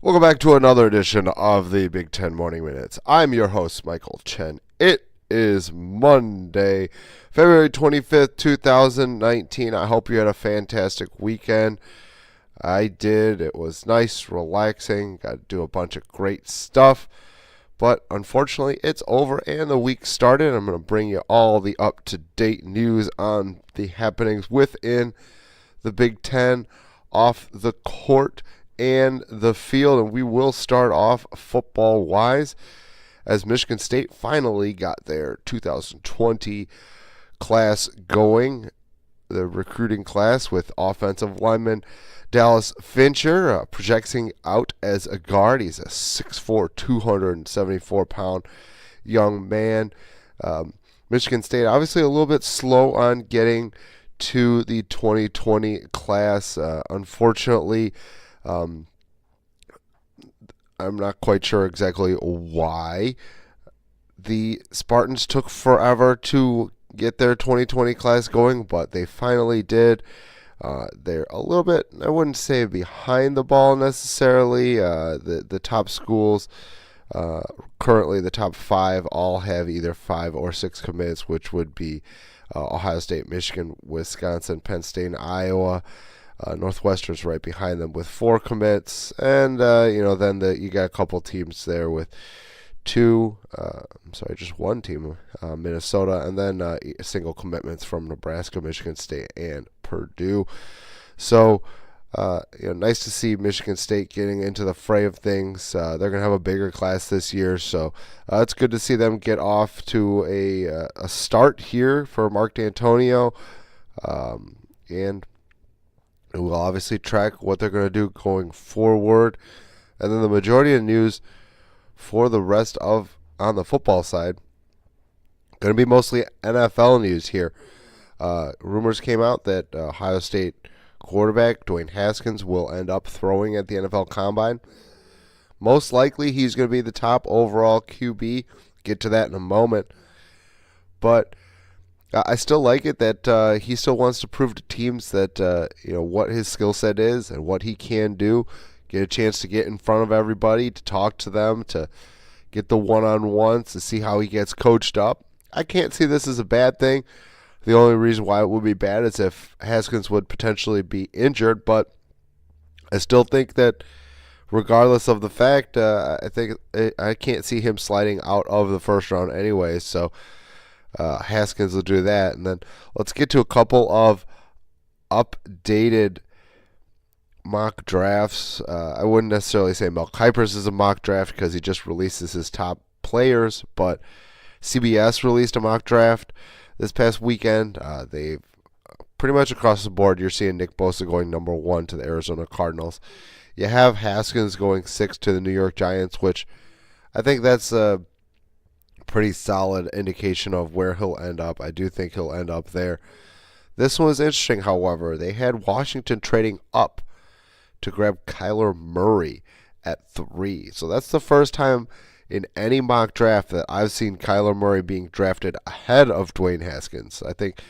Welcome back to another edition of the Big Ten Morning Minutes. I'm your host, Michael Chen. It is Monday, February 25th, 2019. I hope you had a fantastic weekend. I did. It was nice, relaxing. Got to do a bunch of great stuff. But unfortunately, it's over and the week started. I'm going to bring you all the up-to-date news on the happenings within the Big Ten, off the court, and the field. And we will start off football-wise as Michigan State finally got their 2020 class going, the recruiting class with offensive lineman Dallas Fincher projecting out as a guard. He's a 6'4", 274-pound young man. Michigan State obviously a little bit slow on getting to the 2020 class. Unfortunately, I'm not quite sure exactly why. The Spartans took forever to get their 2020 class going, but they finally did. They're a little bit, I wouldn't say behind the ball necessarily. The top schools, currently the top five, all have either 5 or 6 commits, which would be Ohio State, Michigan, Wisconsin, Penn State, and Iowa. Northwestern's right behind them with 4 commits, and then you got a couple teams there with just one team, Minnesota, and then single commitments from Nebraska, Michigan State, and Purdue. So, nice to see Michigan State getting into the fray of things. They're going to have a bigger class this year, so it's good to see them get off to a start here for Mark Dantonio, and we'll obviously track what they're going to do going forward. And then the majority of news for the rest of on the football side going to be mostly NFL news here. Rumors came out that Ohio State quarterback Dwayne Haskins will end up throwing at the NFL Combine. Most likely he's going to be the top overall QB. Get to that in a moment. But I still like it that he still wants to prove to teams that what his skill set is and what he can do. Get a chance to get in front of everybody, to talk to them, to get the one-on-ones, to see how he gets coached up. I can't see this as a bad thing. The only reason why it would be bad is if Haskins would potentially be injured, but I still think that regardless of the fact, I can't see him sliding out of the first round anyway, so Haskins will do that. And then let's get to a couple of updated mock drafts. I wouldn't necessarily say Mel Kiper's is a mock draft because he just releases his top players, but CBS released a mock draft this past weekend. They've pretty much across the board, you're seeing Nick Bosa going number 1 to the Arizona Cardinals. You have Haskins going 6 to the New York Giants, which I think that's a pretty solid indication of where he'll end up. I do think he'll end up there. This one was interesting, however. They had Washington trading up to grab Kyler Murray at 3. So that's the first time in any mock draft that I've seen Kyler Murray being drafted ahead of Dwayne Haskins. I think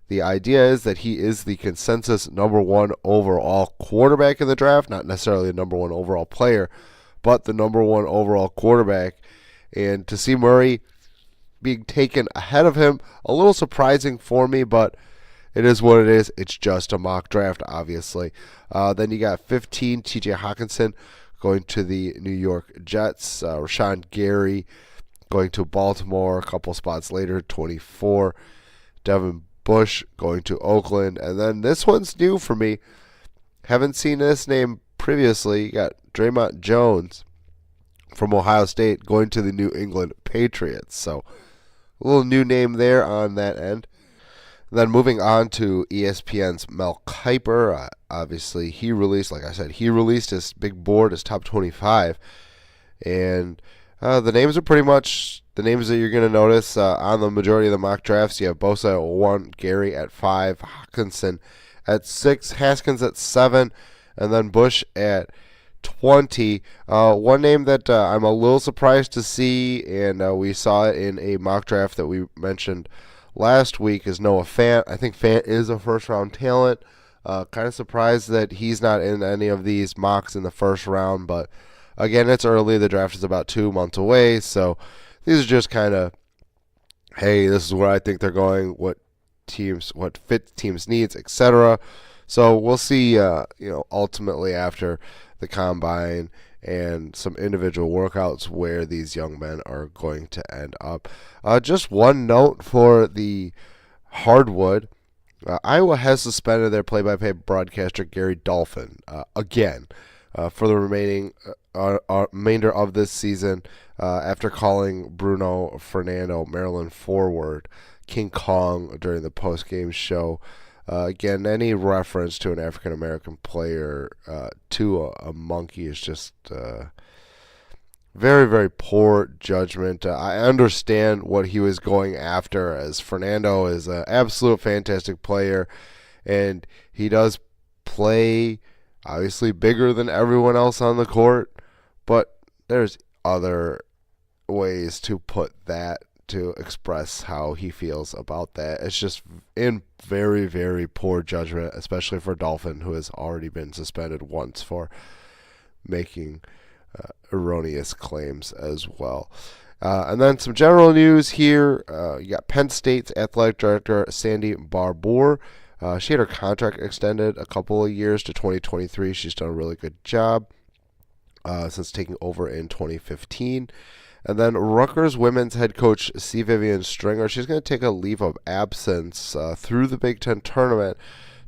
the idea is that he is the consensus number 1 overall quarterback in the draft, not necessarily the number 1 overall player, but the number 1 overall quarterback. And to see Murray being taken ahead of him, a little surprising for me, but it is what it is. It's just a mock draft, obviously. Then you got 15, T.J. Hawkinson going to the New York Jets. Rashawn Gary going to Baltimore a couple spots later, 24. Devin Bush going to Oakland. And then this one's new for me. Haven't seen this name previously. You got Draymond Jones from Ohio State going to the New England Patriots. So a little new name there on that end. Then moving on to ESPN's Mel Kiper. Obviously, he released his big board, his top 25. And the names are pretty much the names that you're going to notice on the majority of the mock drafts. You have Bosa at 1, Gary at 5, Hawkinson at 6, Haskins at 7, and then Bush at 20. One name that I'm a little surprised to see, and we saw it in a mock draft that we mentioned last week, is Noah Fant. I think Fant is a first-round talent. Kind of surprised that he's not in any of these mocks in the first round, but again, it's early. The draft is about 2 months away, so these are just kind of, hey, this is where I think they're going, what fit teams needs, etc. So we'll see, ultimately after the combine and some individual workouts where these young men are going to end up. Just one note for the hardwood. Iowa has suspended their play-by-play broadcaster Gary Dolphin again for the remainder of this season after calling Bruno Fernando, Maryland forward, King Kong during the post-game show. Again, any reference to an African-American player to a monkey is just very, very poor judgment. I understand what he was going after, as Fernando is an absolute fantastic player, and he does play obviously bigger than everyone else on the court, but there's other ways to put that to express how he feels about that. It's just in very, very poor judgment, especially for Dolphin, who has already been suspended once for making erroneous claims as well. And then some general news here. You got Penn State's athletic director, Sandy Barbour. She had her contract extended a couple of years to 2023. She's done a really good job since taking over in 2015. And then Rutgers women's head coach C. Vivian Stringer, she's going to take a leave of absence through the Big Ten tournament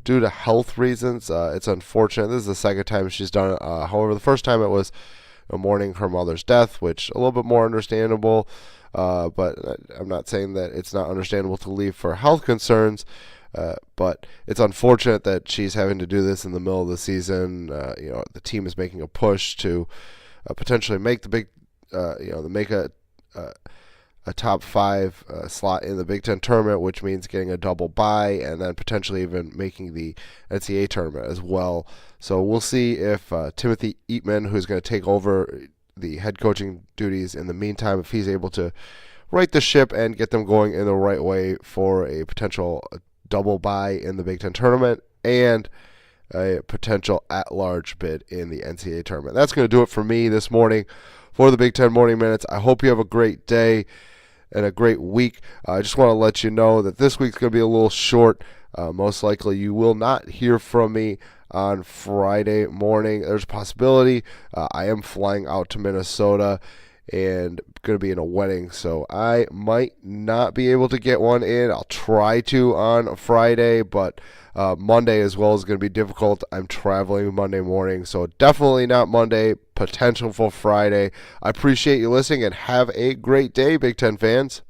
due to health reasons. It's unfortunate. This is the second time she's done it. However, the first time it was mourning her mother's death, which a little bit more understandable. But I'm not saying that it's not understandable to leave for health concerns. But it's unfortunate that she's having to do this in the middle of the season. The team is making a push to potentially make the big, make a top 5 slot in the Big Ten tournament, which means getting a double bye and then potentially even making the NCAA tournament as well. So we'll see if Timothy Eatman, who's going to take over the head coaching duties in the meantime, if he's able to right the ship and get them going in the right way for a potential double bye in the Big Ten tournament and a potential at-large bid in the NCAA tournament. That's going to do it for me this morning for the Big Ten Morning Minutes. I hope you have a great day and a great week. I just want to let you know that this week's going to be a little short. Most likely you will not hear from me on Friday morning. There's a possibility. I am flying out to Minnesota and going to be in a wedding, so I might not be able to get one in. I'll try to on Friday, but Monday as well is going to be difficult. I'm traveling Monday morning, so definitely not Monday. Potential for Friday. I appreciate you listening, and have a great day, Big Ten fans.